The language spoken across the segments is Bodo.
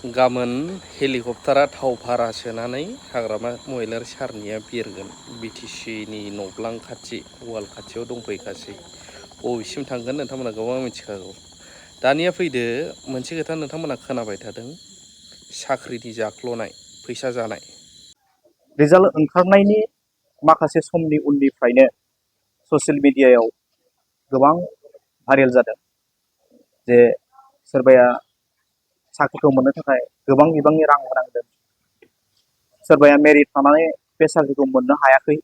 गाबोन हेलिकप्टारा थाव भारा सोनानै हाग्रामा महिलारि सारनिया बिरगोन। बिटिसिनि नब्लां खाथि वाल खाथियाव दंफैखासै। बबेसिम थांगोन नोंथांमोना गोबां मिथिखागौ। दानिया फैदो मोनसे खोथा नोंथांमोना खोनाबाय थादों, साख्रिनि जाख्ल'नाय, फैसा जानाय। रिजाल्ट ओंखारनायनि माखासे समनि उननिफ्रायनो ससियेल मिडियायाव गोबां भाइरेल जादों जे सोरबाया साख्रिखौ मोननो थाखाय गोबां बिबांनि रां होनांदों, सोरबाया मेरिट थानानै बे साख्रिखौ मोननो हायाखै।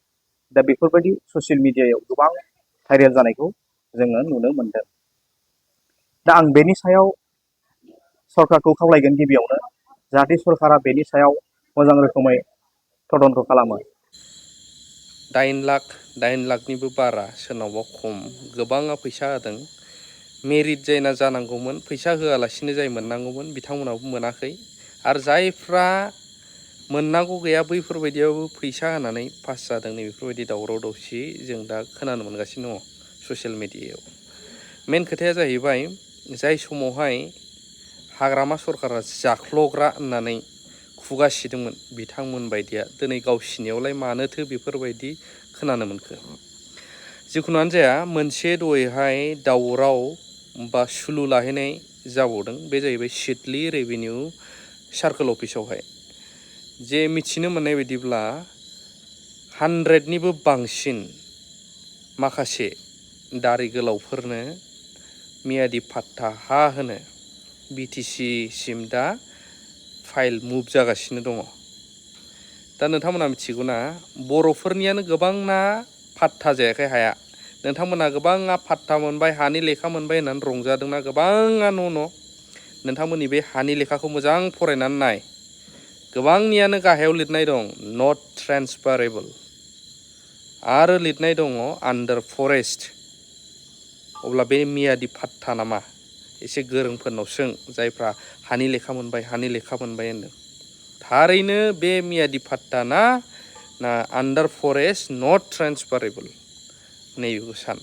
दा बेफोरबायदि ससियेल मिडियायाव गोबां भाइरेल जानायखौ जोङो नुनो मोनदों। दा आं बेनि सायाव सरकारखौ खावलायगोन गिबियावनो, जाहाथे सरकारा बेनि सायाव मोजां रोखोमै तदन्त खालामो। 9 लाखनिबो बारा, सोरनावबा खम, गोबाङा फैसा होदों। मेरिट जायना जानांगौमोन, फैसा होआलासिनो जाय मोननांगौमोन, बिथांमोनाबो मोनाखै। आरो जायफ्रा मोननांगौ गैया बैफोरबायदियावबो फैसा होनानै पास जादों। नैबेफोरबायदि दावराव दावसि जों दा खोनानो मोनगासिनो दङ ससियेल मिडियायाव। मेन खोथाया जाहैबाय, जाय समावहाय हाग्रामा सरकारा जाख्ल'ग्रा होननानै खुगा सिदोंमोन बिथांमोन बायदिया दिनै गावसिनियावलाय मानोथो बेफोरबायदि खोनानो मोनखो। जिखुनुआनो जाया, मोनसे दहायहाय दावराव बा सुलु लाहैनाय जाबावदों। बे जाहैबाय सिडली रेभिनिउ सार्कोल अफिसावहाय। जे मिथिनो मोननाय बायदिब्ला 100निबो बांसिन माखासे दारि गोलावफोरनो मियादि फाट्टा हा होनो बिटिसिसिम दा फाइल मुभ जागासिनो दङ। दा नोंथांमोना मिथिगौना, बर'फोरनियानो गोबांना फाट्टा जायाखै हाया। नोंथांमोना गोबाङा फाट्टा मोनबाय, हानि लेखा मोनबाय होननानै रंजादोंना गोबाङा न'। नोंथांमोननि बे हानि लेखाखौ मोजां फरायनानै नाय। गोबांनियानो गाहायाव लिरनाय दं नट ट्रेन्सफारेबल, आरो लिरनाय दङ आन्डार फरेस्ट। अब्ला बे मियादि फाट्टा नामा? एसे गोरोंफोरनाव सों, जायफ्रा हानि लेखा मोनबाय होनदों। थारैनो बे मियादि फाट्टा ना आन्डार फरेस्ट नट ट्रेन्सफारेबल, नैबेखौ सान।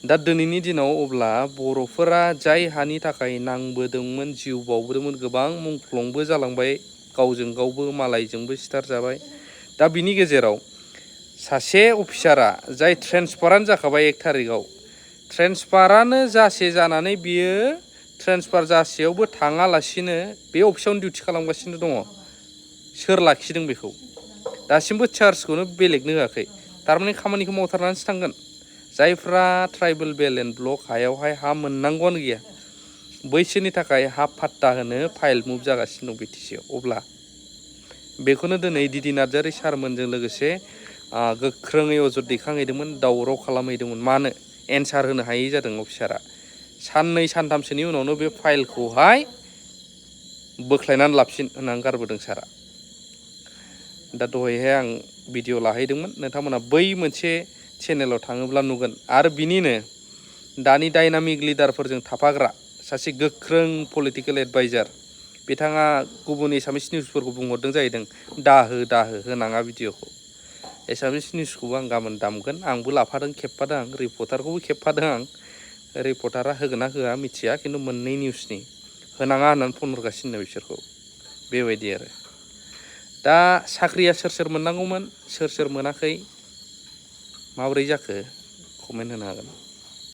दा दिनैनि दिनाव अब्ला बर'फोरा जाय हानि थाखाय नांबोदोंमोन, जिउ बावबोदोंमोन, गोबां मुंख्लंबो जालांबाय, गावजों गावबो मालायजोंबो सिथारजाबाय। दा बिनि गेजेराव सासे अफिसारा जाय ट्रेन्सफारानो जाखाबाय 1 थारिखआव, ट्रेन्सफारानो जासे जानानै बियो ट्रेन्सफार जासेयावबो थाङालासिनो बे अफिसावनो डिउटि खालामगासिनो दङ। सोर लाखिदों बेखौ? दासिमबो चार्जखौनो बेलेगनो होआखै। थारमाने खामानिखौ मावथारनानैसो थांगोन। जायफ्रा ट्राइबेल बेल्ट एन्ड ब्लक हायावहाय हा मोननांगौआनो गैया, बैसोरनि थाखाय हा फाट्टा होनो फाइल मुभ जागासिनो दं बिटिसिआव। अब्ला बेखौनो दिनै दिदि नार्जारि सारमोनजों लोगोसे गोख्रोङै अजद दैखांहैदोंमोन, दावराव खालामहैदोंमोन। मानो? एन्सार होनो हायै जादों अफिसारा। 2 सानथामसोनि उनावनो बे फाइलखौहाय बोख्लायनानै लाबोफिन होननानै गारबोदों सारा। दा दहायहाय आं भिडिअ' लाहैदोंमोन, नोंथांमोना बै मोनसे चेनेलाव थाङोब्ला नुगोन। आरो बिनिनो दानि डाइनामिक लिडारफोरजों थाफाग्रा सासे गोख्रों पलिटिकेल एडभाइजार, बिथाङा गुबुन एसामिस निउसफोरखौ बुंहरदों जाहैदों, दाहो होनाङा भिडिअ'खौ। एसामिस निउसखौबो आं गाबोन दामगोन। आंबो लाफादों, खेबफादों आं, रिपर्टारखौबो खेबफादों आं। रिपर्टारा होगोन ना होआ मिथिया, खिन्थु मोननै निउसनि होनाङा होननानै फन हरगासिनो बिसोरखौ। बेबायदि आरो। दा साख्रिया सोर मोननांगौमोन, सोर मोनाखै, माबोरै जाखो, कमेन्ट होनो हागोन।